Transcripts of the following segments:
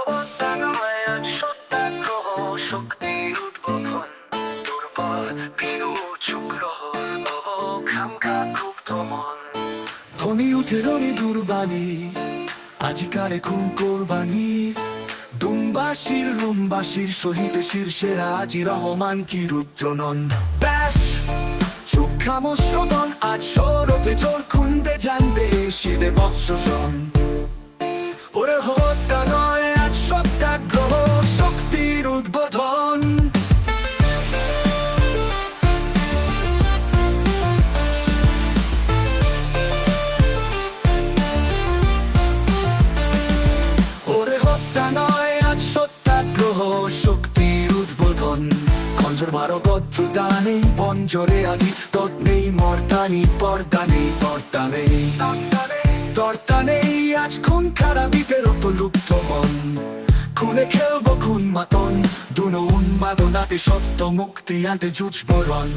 হত্যা নয় আজ সত্যাগ্রহ, শক্তির উদ্বোধন। দুর্বল ভীরু চুপ রহ, খামখা ক্ষুব্ধ মন। ধ্বনি উঠে রবি দুর্বাণী, আজিকারে খুন কোরবানি। দুমবাসীর রুমবাসীর শহীদ শীর্ষের আজি রহমান কি রুদ্রনন। ব্যাস চুপ খামোশ রোদন, আজ সরতে জোর খুন্দে জানবে শিদে বৎসন। ওরে হত্যা নয় আজ সত্যাগ্রহ, শক্তির উদ্বোধন। ওরে হত্যা নয় আজ সত্যাগ্রহ, শক্তির উদ্বোধন। খঞ্জর মারো বদ্র দানে বঞ্জরে আজি তৎ নেই মর্দানি, পর্দা নেই পর্দা নেই তর্তা নেই। আজ খুন খারাপিতে রত লুপ্ত মন, খুনে খেলবো খুন মাতন। দুনো উন্মাদনাতে সত্য মুক্তি আনতে যুজব রণ।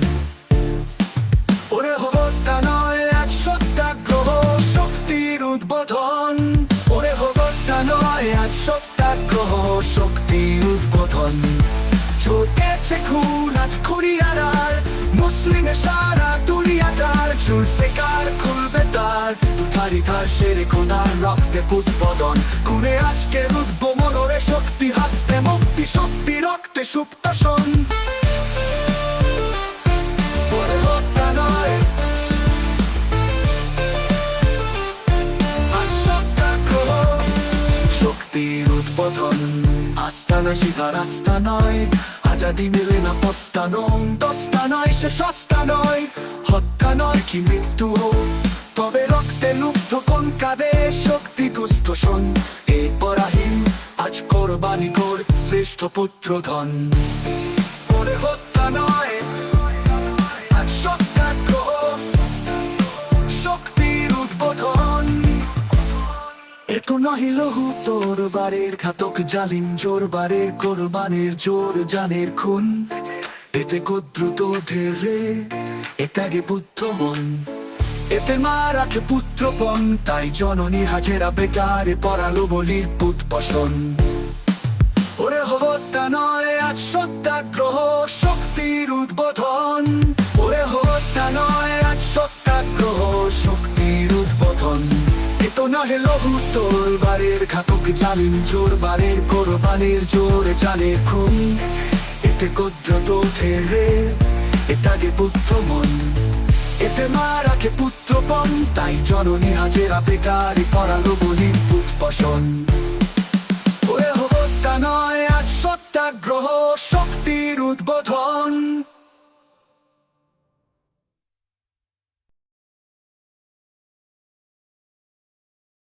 ওরে হত্যা নয় আজ সত্যাগ্রহ, শক্তির উদ্বোধন। ওরে হত্যা নয় আজ সত্যাগ্রহ, শক্তির উদ্বোধন। চলতেছে খুন আজ খুরিয়ারার, মুসলিমে সারা দুনিয়াটার। জুলফিকার খুলবে তার দুধারি ধার, সেরে কোনার রক্তে উদ্বোধন। খুনে আজকে রুদ্ব মনরে শক্তি, হাসতে মুক্তি শক্তি রক্তে সুপ্ত শোন। ওরে হত্যা নয় আজ সত্যাগ্রহ, শক্তির উদ্বোধন। আস্তানা সিধা রাস্তা নয়, আজাদি মেলে না পস্তানন। দস্তা নয় সে সস্তা নয়, হত্যা নয় কি মৃত্যু। তবে রক্তে লুব্ধ কোন কাঁদে শক্তি দুস্থ শোন। এই পরাহীন আজ কোরবানি কর শ্রেষ্ঠ পুত্র ধন। ওরে হত্যা নয় আজ সত্যাগ্রহ, শক্তির উদ্বোধন। এত নহি লহু তোর বারের ঘাতক জালিম, জোর বারের কোরবানের জোর জানের খুন। এতে গোদ্রুত ধেরে এটাগে বুদ্ধ মন, এতে মা রাখে পুত্রপণ। তাই জননী হাজেরা বেকারে পড়ালো বলির পুত বসন। ওরে হত্যা নয় আজ সত্যাগ্রহ, শক্তির উদ্বোধন। ওরে হত্যা নয় আজ সত্যাগ্রহ, শক্তির উদ্বোধন। এত নহে লহু তোর বারের ঘাতক জালিম, জোর বারের কোরবানের জোর জানের খুন। এতে গোদ্রত ধেরে এটাগে বুদ্ধ মন, এতে মা রাখে পুত্রপণ। তাই জননী হাজেরা বেকারে পড়ালো বলির পুত বসন। ওরে হত্যা নয় আজ সত্যাগ্রহ,